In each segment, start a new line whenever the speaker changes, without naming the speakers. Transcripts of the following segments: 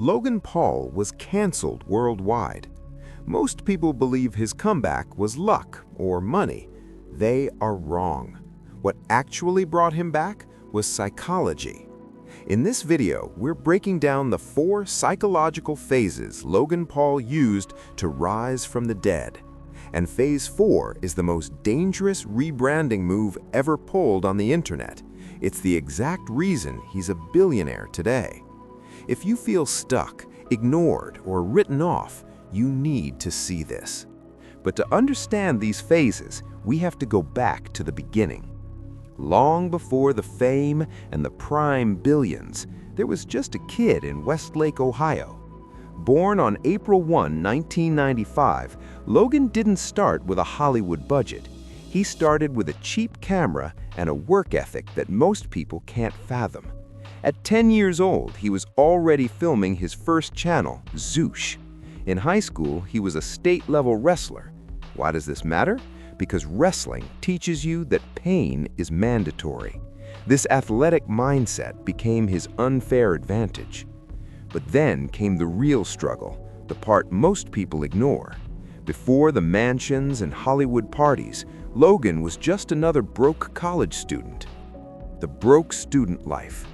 Logan Paul was canceled worldwide. Most people believe his comeback was luck or money. They are wrong. What actually brought him back was psychology. In this video, we're breaking down the 4 psychological phases Logan Paul used to rise from the dead. And phase 4 is the most dangerous rebranding move ever pulled on the internet. It's the exact reason he's a billionaire today. If you feel stuck, ignored, or written off, you need to see this. But to understand these phases, we have to go back to the beginning. Long before the fame and the prime billions, there was just a kid in Westlake, Ohio. Born on April 1, 1995, Logan didn't start with a Hollywood budget. He started with a cheap camera and a work ethic that most people can't fathom. At 10 years old, he was already filming his first channel, Zoosh. In high school, he was a state-level wrestler. Why does this matter? Because wrestling teaches you that pain is mandatory. This athletic mindset became his unfair advantage. But then came the real struggle, the part most people ignore. Before the mansions and Hollywood parties, Logan was just another broke college student. The broke student life.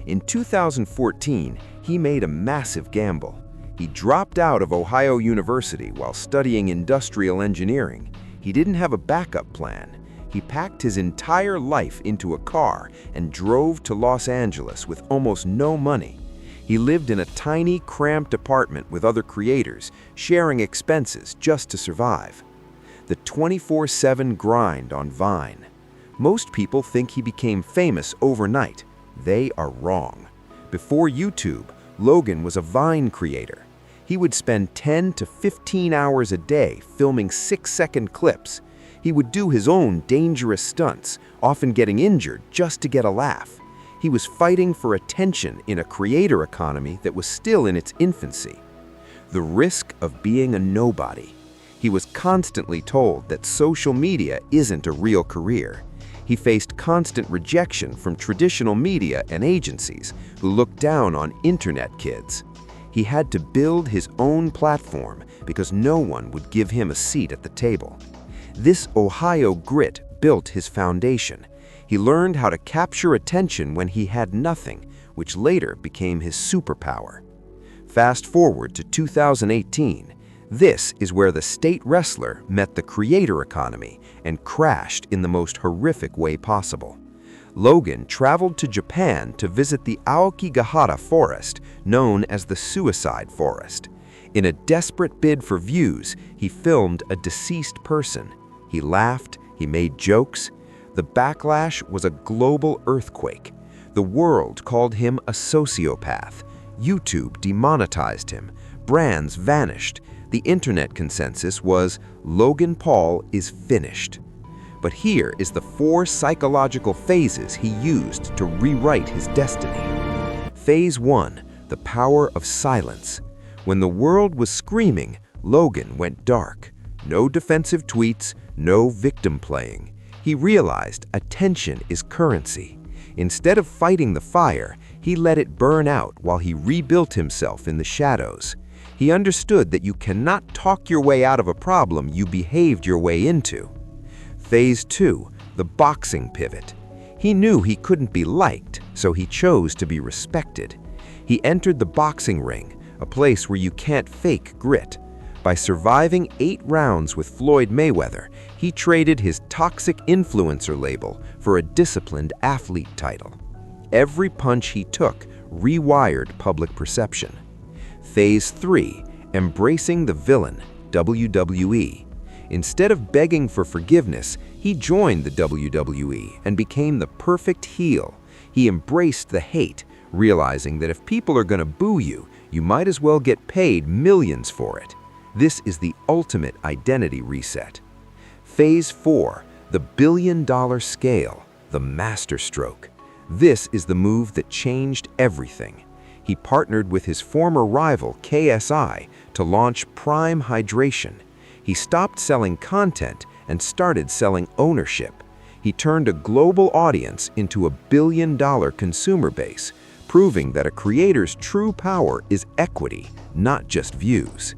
In 2014, he made a massive gamble. He dropped out of Ohio University while studying industrial engineering. He didn't have a backup plan. He packed his entire life into a car and drove to Los Angeles with almost no money. He lived in a tiny, cramped apartment with other creators, sharing expenses just to survive. The 24/7 grind on Vine. Most people think he became famous overnight. They are wrong. Before YouTube, Logan was a Vine creator. He would spend 10 to 15 hours a day filming 6-second clips. He would do his own dangerous stunts, often getting injured just to get a laugh. He was fighting for attention in a creator economy that was still in its infancy. The risk of being a nobody. He was constantly told that social media isn't a real career. He faced constant rejection from traditional media and agencies who looked down on internet kids. He had to build his own platform because no one would give him a seat at the table. This Ohio grit built his foundation. He learned how to capture attention when he had nothing, which later became his superpower. Fast forward to 2018. This is where the state wrestler met the creator economy and crashed in the most horrific way possible. Logan traveled to Japan to visit the Aokigahara forest, known as the Suicide Forest. In a desperate bid for views, he filmed a deceased person. He laughed, he made jokes. The backlash was a global earthquake. The world called him a sociopath. YouTube demonetized him. Brands vanished. The internet consensus was, Logan Paul is finished. But here is the 4 psychological phases he used to rewrite his destiny. Phase 1, the power of silence. When the world was screaming, Logan went dark. No defensive tweets, no victim playing. He realized attention is currency. Instead of fighting the fire, he let it burn out while he rebuilt himself in the shadows. He understood that you cannot talk your way out of a problem you behaved your way into. Phase 2, the boxing pivot. He knew he couldn't be liked, so he chose to be respected. He entered the boxing ring, a place where you can't fake grit. By surviving 8 rounds with Floyd Mayweather, he traded his toxic influencer label for a disciplined athlete title. Every punch he took rewired public perception. Phase 3, embracing the villain, WWE. Instead of begging for forgiveness, he joined the WWE and became the perfect heel. He embraced the hate, realizing that if people are going to boo you, you might as well get paid millions for it. This is the ultimate identity reset. Phase 4, the billion-dollar scale, the Masterstroke. This is the move that changed everything. He partnered with his former rival, KSI, to launch Prime Hydration. He stopped selling content and started selling ownership. He turned a global audience into a billion-dollar consumer base. proving that a creator's true power is equity, not just views.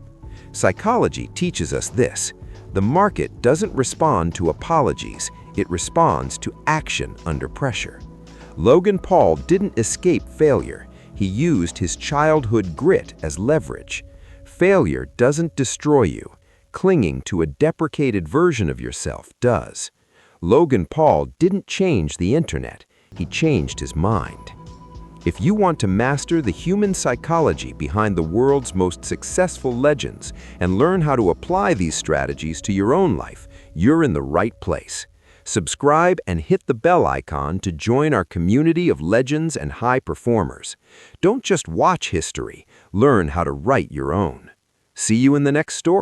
Psychology teaches us this: the market doesn't respond to apologies, it responds to action under pressure. Logan Paul didn't escape failure. He used his childhood grit as leverage. Failure doesn't destroy you. Clinging to a deprecated version of yourself does. Logan Paul didn't change the internet, he changed his mind. If you want to master the human psychology behind the world's most successful legends and learn how to apply these strategies to your own life, you're in the right place. Subscribe and hit the bell icon to join our community of legends and high performers. Don't just watch history, learn how to write your own. See you in the next story.